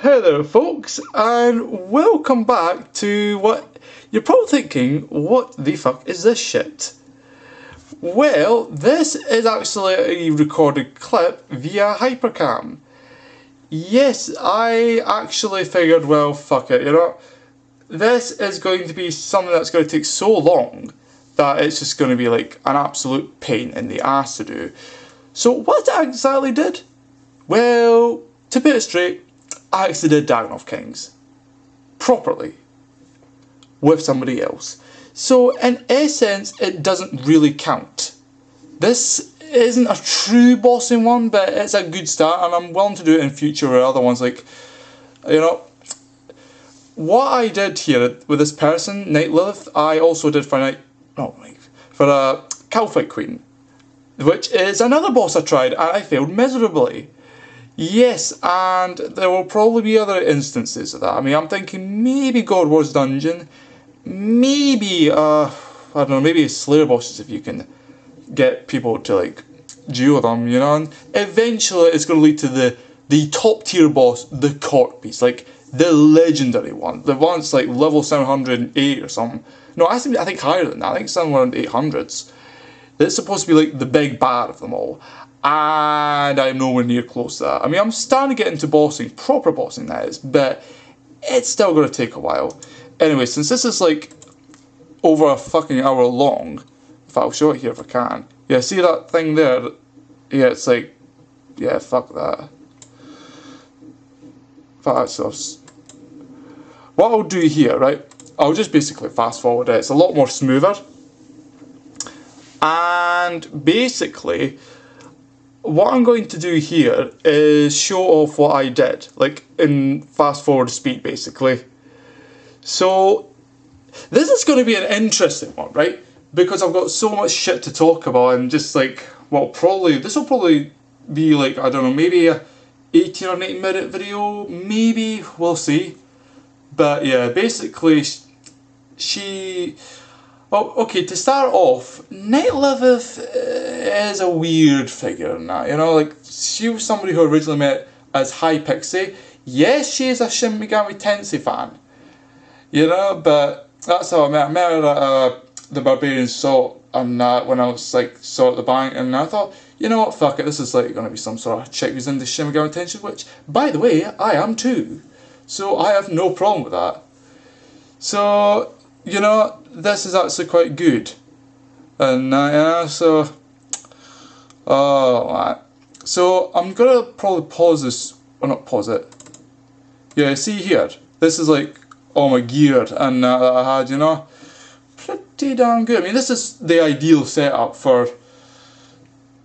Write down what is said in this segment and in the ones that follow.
Hey there folks, and welcome back to what you're probably thinking, what the fuck is this shit? Well, this is actually a recorded clip via HyperCam. Yes, I actually figured, well, fuck it, you know, this is going to be something that's going to take so long that it's just going to be like an absolute pain in the ass to do. So what I exactly did? Well, to put it straight, I actually did Dagannoth Kings properly with somebody else. So in essence, it doesn't really count. This isn't a true bossing one, but it's a good start, and I'm willing to do it in future with other ones. Like, you know, what I did here with this person, Night Lilith, I also did for a Cowfight Queen, which is another boss I tried and I failed miserably. Yes, and there will probably be other instances of that. I mean, I'm thinking maybe God Wars Dungeon, maybe, I don't know, maybe Slayer bosses if you can get people to, like, duel them, you know, and eventually it's going to lead to the top tier boss, the Court Beast, like, the legendary one, the one that's, like, level 708 or something. No, I think higher than that, I think somewhere around 800s. It's supposed to be, like, the big bad of them all. And I'm nowhere near close to that. I mean, I'm starting to get into bossing, proper bossing that is, but it's still going to take a while. Anyway, since this is like over a fucking hour long, in fact, I'll show it here if I can. Yeah, see that thing there? Yeah, it's like, yeah, fuck that. Fuck that. What I'll do here, right, I'll just basically fast forward it. It's a lot more smoother. And basically, what I'm going to do here is show off what I did, like in fast forward speed basically. So this is going to be an interesting one, right? Because I've got so much shit to talk about, and just like, well, this will probably be like, I don't know, maybe a 18 or 19 minute video, maybe, we'll see. But yeah, basically oh, okay, to start off, Night Lilith is a weird figure in that, you know, like, she was somebody who originally met as Hypixie. Yes, she is a Shin Megami Tensei fan, you know, but that's how I met her. I met her at the Barbarian Salt, and when I was, like, saw at the bank, and I thought, you know what, fuck it, this is, like, gonna be some sort of chick who's into Shin Megami Tensei, which, by the way, I am too, so I have no problem with that. So, you know, this is actually quite good, and yeah, so, so I'm gonna probably pause this, or not pause it, yeah, see here, this is like all my gear and that I had, you know, pretty damn good. I mean, this is the ideal setup for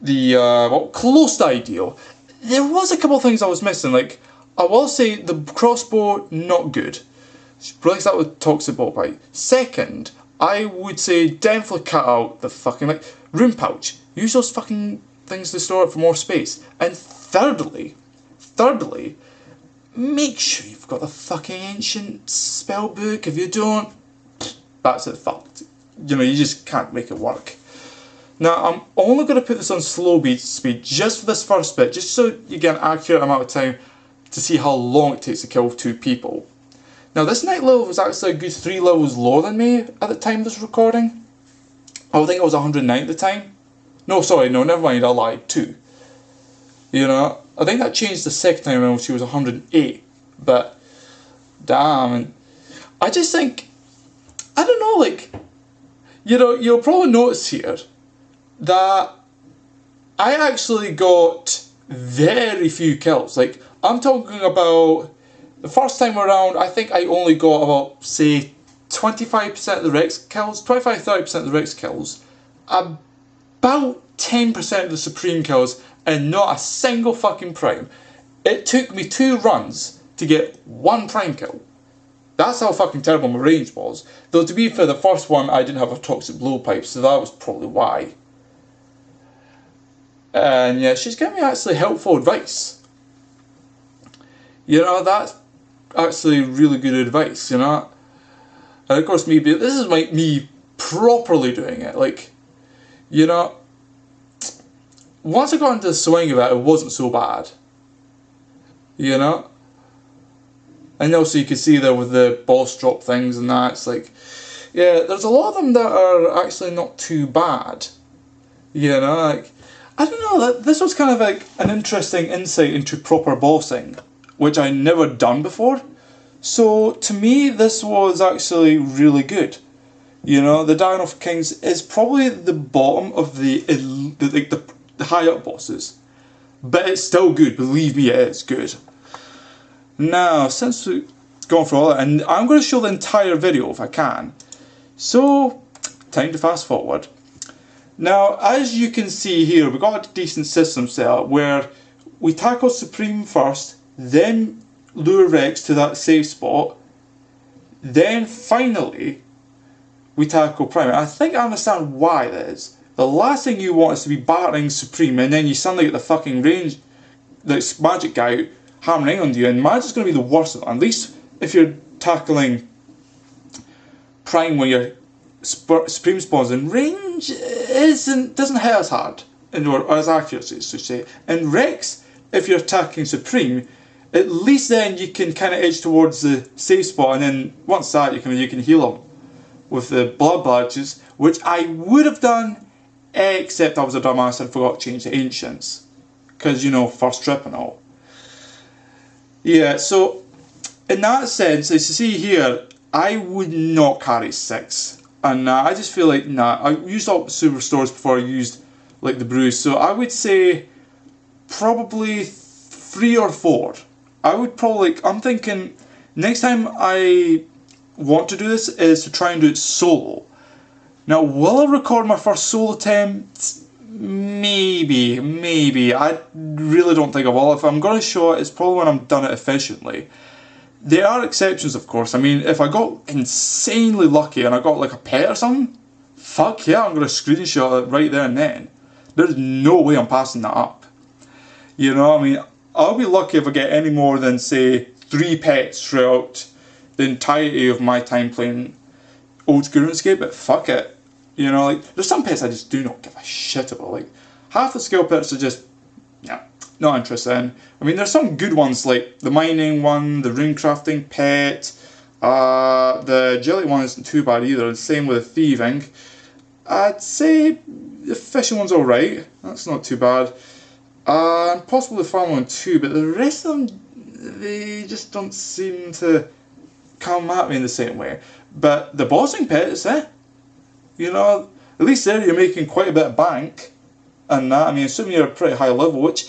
the, well, close to ideal. There was a couple of things I was missing, like, I will say the crossbow, not good. Replace that with toxic ball bite. Second, I would say definitely cut out the fucking, like, rune pouch. Use those fucking things to store it for more space. And thirdly, make sure you've got the fucking ancient spell book. If you don't, that's it, fucked. You know, you just can't make it work. Now, I'm only going to put this on slow speed just for this first bit, just so you get an accurate amount of time to see how long it takes to kill 2 people. Now, this Night Lilith was actually a good 3 levels lower than me at the time of this recording. I think it was 109 at the time. No, sorry, no, never mind, I lied, 2. You know, I think that changed the second time around, she was 108. But, damn, and I just think, I don't know, like, you know, you'll probably notice here that I actually got very few kills. Like, I'm talking about, the first time around, I think I only got about, say, 25% of the Rex kills, 25-30% of the Rex kills, about 10% of the Supreme kills, and not a single fucking Prime. It took me 2 runs to get 1 Prime kill. That's how fucking terrible my range was. Though to be fair, the first one I didn't have a toxic blowpipe, so that was probably why. And yeah, she's giving me actually helpful advice. You know, that's actually really good advice, you know. And of course, maybe this is like me properly doing it. Like, you know, once I got into the swing of it, it wasn't so bad. You know, And also you can see there with the boss drop things and that, it's like, yeah, there's a lot of them that are actually not too bad. You know, like, I don't know, this was kind of like an interesting insight into proper bossing, which I never done before. So to me, this was actually really good. You know, the Dagannoth Kings is probably the bottom of the high up bosses, but it's still good. Believe me, it is good. Now, since we've gone through all that, and I'm going to show the entire video if I can. So, time to fast forward. Now, as you can see here, we've got a decent system set up where we tackle Supreme first, then lure Rex to that safe spot, then finally we tackle Prime. I think I understand why that is. The last thing you want is to be battering Supreme and then you suddenly get the fucking range, this magic guy out, hammering on you, and Magic's going to be the worst of it. At least if you're tackling Prime when you're Supreme spawns, and range doesn't hit as hard, or as accuracy, so to say. And Rex, if you're attacking Supreme, at least then you can kind of edge towards the safe spot, and then once that you can heal him with the blood badges, which I would have done, except I was a dumbass and forgot to change the ancients, because you know, first trip and all. Yeah, so in that sense, as you see here, I would not carry 6. And I just feel like, I used all super stores before I used like the brews, so I would say probably 3 or 4. I would probably, I'm thinking next time I want to do this is to try and do it solo. Now, will I record my first solo attempt? Maybe. I really don't think I will. If I'm going to show it, it's probably when I'm done it efficiently. There are exceptions, of course. I mean, if I got insanely lucky and I got like a pet or something, fuck yeah, I'm going to screenshot it right there and then. There's no way I'm passing that up. You know, I mean, I'll be lucky if I get any more than, say, 3 pets throughout the entirety of my time playing old school Runescape, but fuck it. You know, like, there's some pets I just do not give a shit about. Like, half the skill pets are just, not interested in. I mean, there's some good ones, like the mining one, the rune crafting pet, the jelly one isn't too bad either, the same with the thieving. I'd say the fishing one's alright, that's not too bad. And possibly the farm one too, but the rest of them, they just don't seem to come at me in the same way. But the bossing pets, you know, at least there you're making quite a bit of bank. And that, I mean, assuming you're a pretty high level, which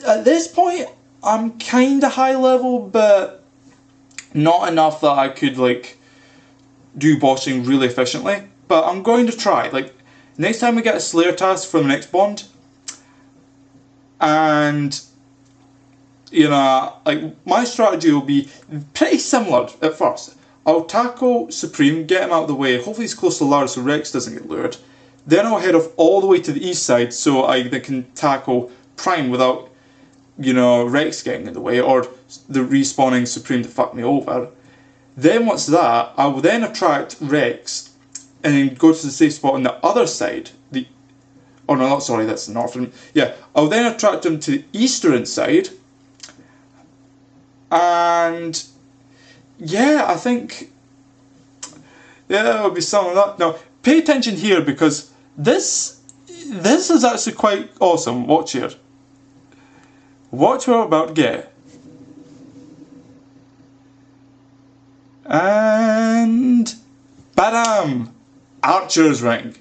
at this point I'm kind of high level, but not enough that I could like do bossing really efficiently. But I'm going to try. Like, next time we get a Slayer task for the next bond, and you know, like, my strategy will be pretty similar at first. I'll tackle Supreme, get him out of the way, hopefully he's close to Lara so Rex doesn't get lured. Then I'll head off all the way to the east side so I can tackle Prime without, you know, Rex getting in the way or the respawning Supreme to fuck me over. Then once that, I will then attract Rex and then go to the safe spot on the other side. Oh no, not sorry, that's the northern. Yeah, I'll then attract him to the eastern side. And yeah, I think it'll be something like that. Now, pay attention here because this is actually quite awesome. Watch here. Watch what we're about to get. And badam! Archer's ring.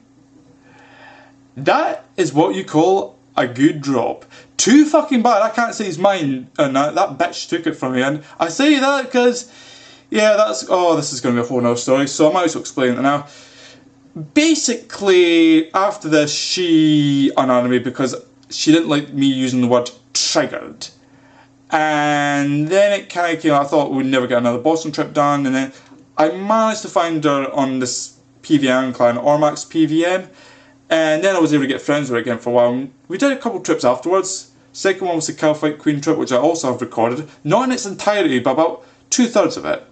That is what you call a good drop. Too fucking bad, I can't say it's mine, and that bitch took it from me. And I say that because, yeah, this is going to be a whole nother story, so I might as well explain it now. Basically, after this, she unarmed me because she didn't like me using the word triggered. And then it kind of came, I thought we'd never get another Boston trip done, and then I managed to find her on this PvM clan, Ormax PvM, and then I was able to get friends with her again for a while. We did a couple trips afterwards. Second one was the Calfight Queen trip, which I also have recorded, not in its entirety, but about 2/3 of it.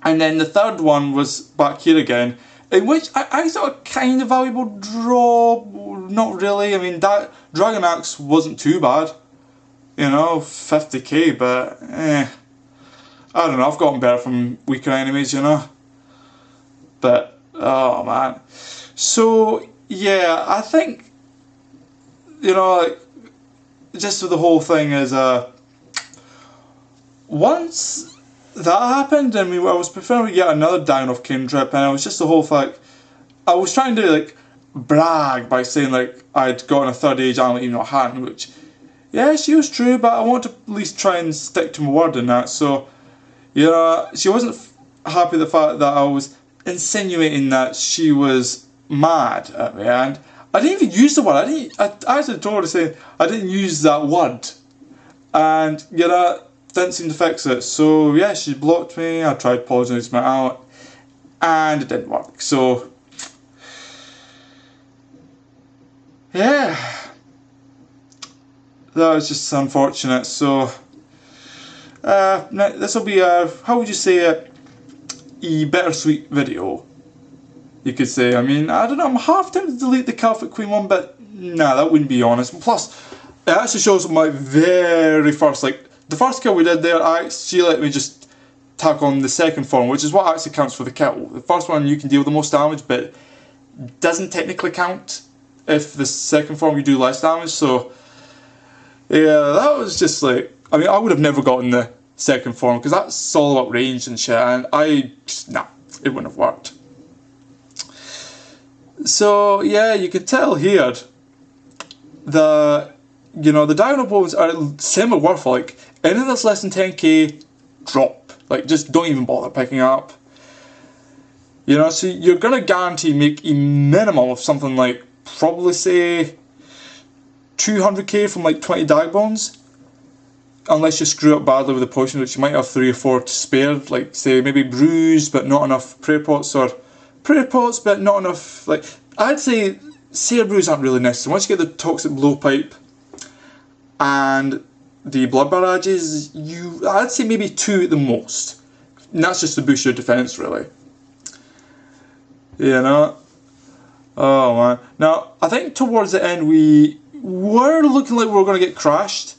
And then the third one was back here again, in which I got a kind of valuable drop, not really. I mean, that Dragon Axe wasn't too bad, you know, 50k, but I don't know, I've gotten better from weaker enemies, you know. But, oh man. So, yeah, I think, you know, like, just with the whole thing is, once that happened, and I was preparing to get another Dagannoth King trip, and it was just the whole fact, I was trying to, like, brag by saying, like, I'd gotten a 3rd age amulet even though I hadn't, which, yeah, she was true, but I want to at least try and stick to my word in that, so, you know, she wasn't happy with the fact that I was insinuating that she was mad at me, and I didn't even use the word. I actually told her saying I didn't use that word, and you know, didn't seem to fix it. So yeah, she blocked me. I tried apologising out, and it didn't work. So yeah, that was just unfortunate. So this will be a, how would you say it, a bittersweet video, you could say. I mean, I don't know, I'm half tempted to delete the Celtic Queen one, but nah, that wouldn't be honest. Plus, it actually shows my very first, like, the first kill we did there, she let me just tag on the second form, which is what actually counts for the kill. The first one you can deal the most damage, but doesn't technically count if the second form you do less damage, so yeah, that was just like, I mean, I would have never gotten the second form, because that's all about range and shit, and nah, it wouldn't have worked. So yeah, you can tell here the, you know, the Dagannoth bones are semi-worth, like, anything that's less than 10k, drop. Like, just don't even bother picking up. You know, so you're gonna guarantee make a minimum of something like, probably say, 200k from like 20 dag bones. Unless you screw up badly with the potion, which you might have 3 or 4 to spare, like say maybe bruise but not enough prayer pots, or prayer pots but not enough, like, I'd say Seer brews aren't really necessary. Once you get the toxic blowpipe and the blood barrages, I'd say maybe 2 at the most. And that's just to boost your defense, really. You know? Oh man. Now, I think towards the end we were looking like we were going to get crashed.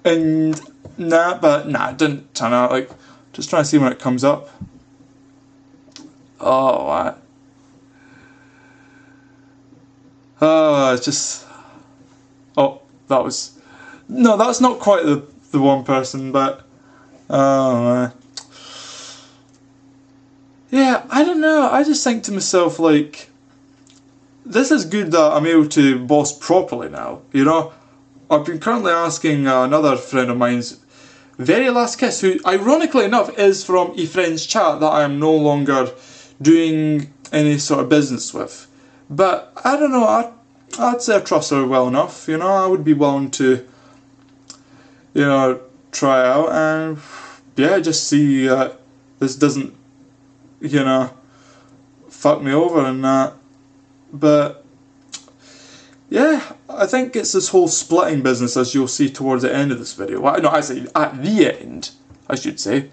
And it didn't turn out. Like, just trying to see when it comes up. Oh, wow. Oh, it's just. Oh, that was. No, that's not quite the one person, but. Oh, man. Yeah, I don't know. I just think to myself, like, this is good that I'm able to boss properly now, you know? I've been currently asking another friend of mine's very last kiss, who ironically enough is from a friend's chat that I am no longer doing any sort of business with. But I don't know, I'd say I trust her well enough, you know, I would be willing to, you know, try out and yeah, just see this doesn't, you know, fuck me over and that. But yeah, I think it's this whole splitting business, as you'll see towards the end of this video. Well, no, I say at the end, I should say.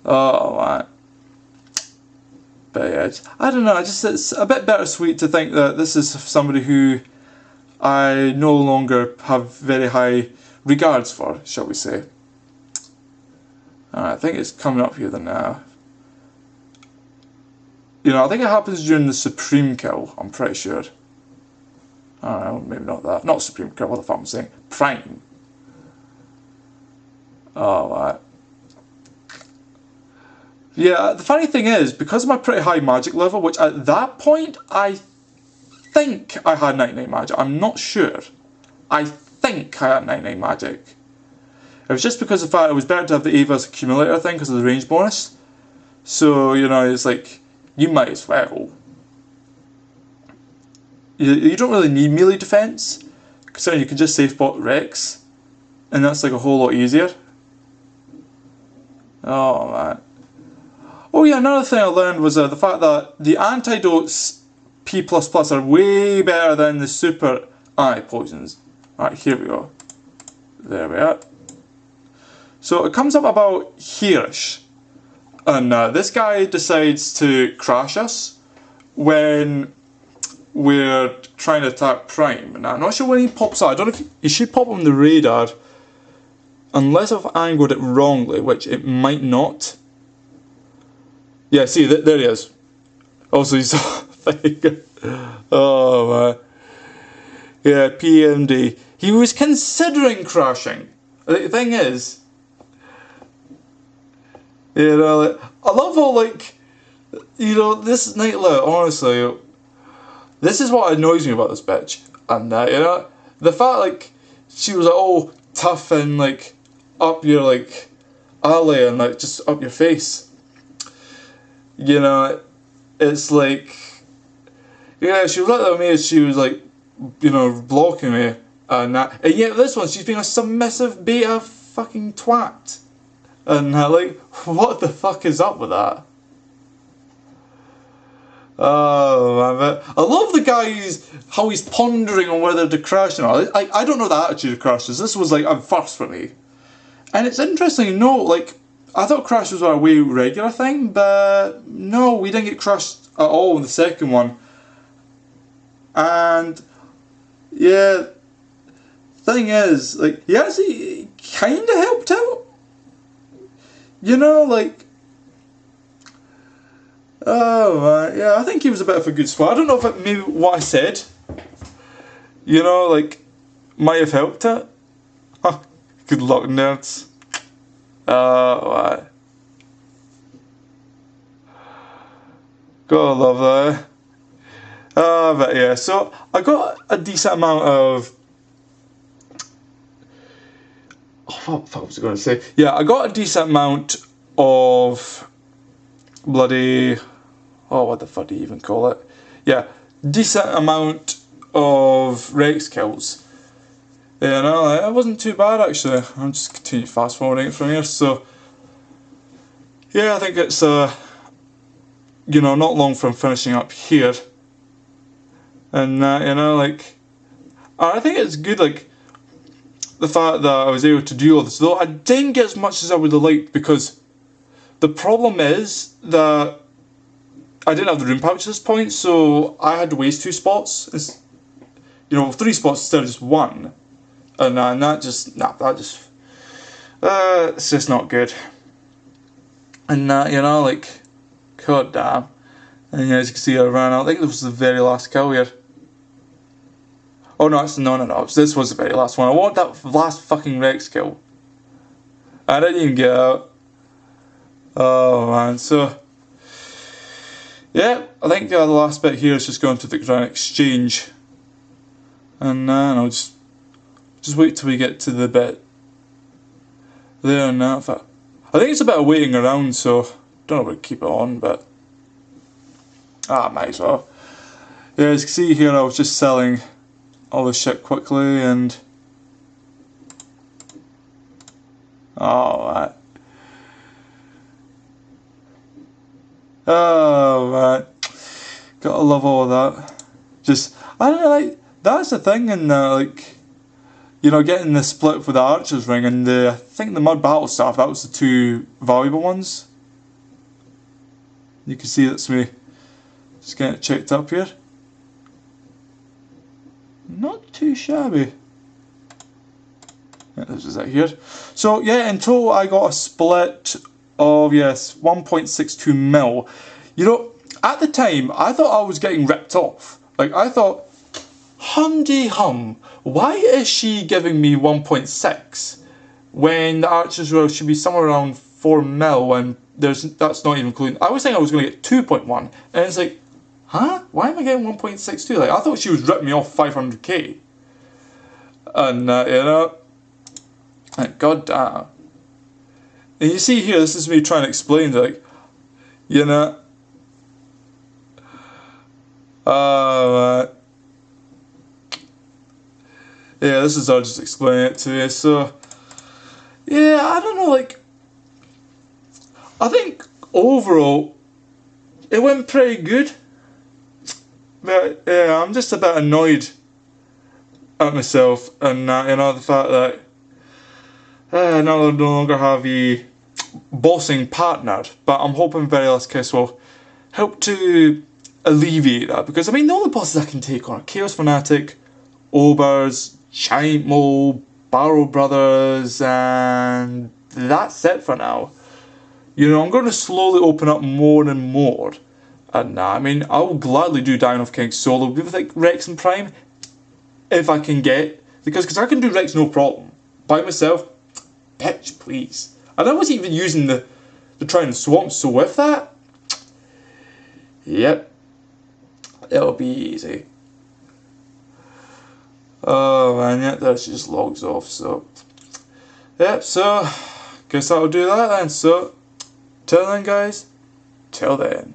Oh man. But yeah, I don't know, it's a bit bittersweet to think that this is somebody who I no longer have very high regards for, shall we say. I think it's coming up here now. You know, I think it happens during the Supreme kill, I'm pretty sure. I don't know, maybe not that. Not Supreme kill, what the fuck am I saying? Prime. Oh, right. Yeah, the funny thing is, because of my pretty high magic level, which at that point, I think I had 99 magic. I'm not sure. I think I had 99 magic. It was just because of the fact it was better to have the Ava's accumulator thing because of the range bonus. So, you know, it's like, you might as well. You don't really need melee defense, considering you can just safe bot Rex, and that's like a whole lot easier. Oh man. Oh yeah, another thing I learned was the fact that the antidotes P++ are way better than the super anti-poisons. Alright, here we go. There we are. So it comes up about here-ish, and this guy decides to crash us when we're trying to attack Prime. Now, I'm not sure when he pops out. I don't know if he should pop on the radar. unless I've angled it wrongly, which it might not. Yeah, see, there he is. Also, he's oh man. Yeah, PMD. He was considering crashing. The thing is, you know, like, I love how, like, you know, this Nightlet, honestly, this is what annoys me about this bitch. And, you know, the fact, like, she was like, all tough and, like, up your, like, alley and, like, just up your face. You know, it's like, yeah, she was like that with me as she was, like, you know, blocking me. And yet this one, she's being a submissive beta fucking twat. And, like, what the fuck is up with that? Oh man, but I love the guys, how he's pondering on whether to crash or not. I don't know the attitude of crashes. This was like a first for me. And it's interesting, no, like, I thought crashes were a way regular thing, but no, we didn't get crashed at all in the second one. And yeah, thing is, like, he actually kind of helped out. You know, like, oh man, yeah, I think he was a bit of a good spot. I don't know if it, maybe what I said, you know, like, might have helped it. Huh, good luck, nerds. Gotta love that. But yeah, so I got a decent amount of. Oh, what the fuck was I going to say? Yeah, I got a decent amount of bloody. Oh, what the fuck do you even call it? Yeah, decent amount of Rex kills. You know, it wasn't too bad actually. I'm just continue fast forwarding it from here. So, yeah, I think it's you know, not long from finishing up here. And you know, like, I think it's good, like, the fact that I was able to do all this, though I didn't get as much as I would have liked, because the problem is that I didn't have the rune pouch at this point, so I had to waste 2 spots. It's, you know, 3 spots instead of just 1. And that just, it's just not good. And you know, like, god damn. And as you can see, I ran out. I think this was the very last kill here. Oh no, no, this was the very last one. I want that last fucking Rex kill. I didn't even get out. Oh man, so yeah, I think the last bit here is just going to the Grand Exchange. And I'll just wait till we get to the bit there and that. I think it's a bit of waiting around, so don't know if I'll keep it on, but might as well. Yeah, as you can see here, I was just selling all this shit quickly, and oh man, gotta love all of that. Just, I don't know, like, that's the thing, and like, you know, getting the split with the Archer's Ring and I think the Mud Battle Staff, that was the 2 valuable ones. You can see that's me just getting it checked up here. Not too shabby. Yeah, this is it here. So yeah, in total I got a split of, yes, 1.62 mil. You know, at the time I thought I was getting ripped off. Like, I thought, hum, why is she giving me 1.6 when the Archer's Row should be somewhere around 4 mil, and that's not even including. I was thinking I was going to get 2.1, and it's like, huh? Why am I getting 1.62? Like, I thought she was ripping me off 500k. And, you know, like, god damn. And you see here, this is me trying to explain, like, you know, yeah, this is how I just explain it to you. So, yeah, I don't know, like, I think overall it went pretty good. But yeah, I'm just a bit annoyed at myself, and you know, the fact that now I no longer have a bossing partnered. But I'm hoping Very Last Kiss will help to alleviate that, because I mean, the only bosses I can take on are Chaos Fanatic, Ogres, Giant Mob, Barrow Brothers, and that's it for now. You know, I'm going to slowly open up more and more. And I mean, I will gladly do Dagannoth Kings solo with like Rex and Prime, if I can get, because I can do Rex no problem. By myself, bitch please. And I wasn't even using the Trying Swamp, so with that, yep, it'll be easy. Oh man, yeah, that just logs off, so yep, so guess that'll do that then. So till then guys, till then.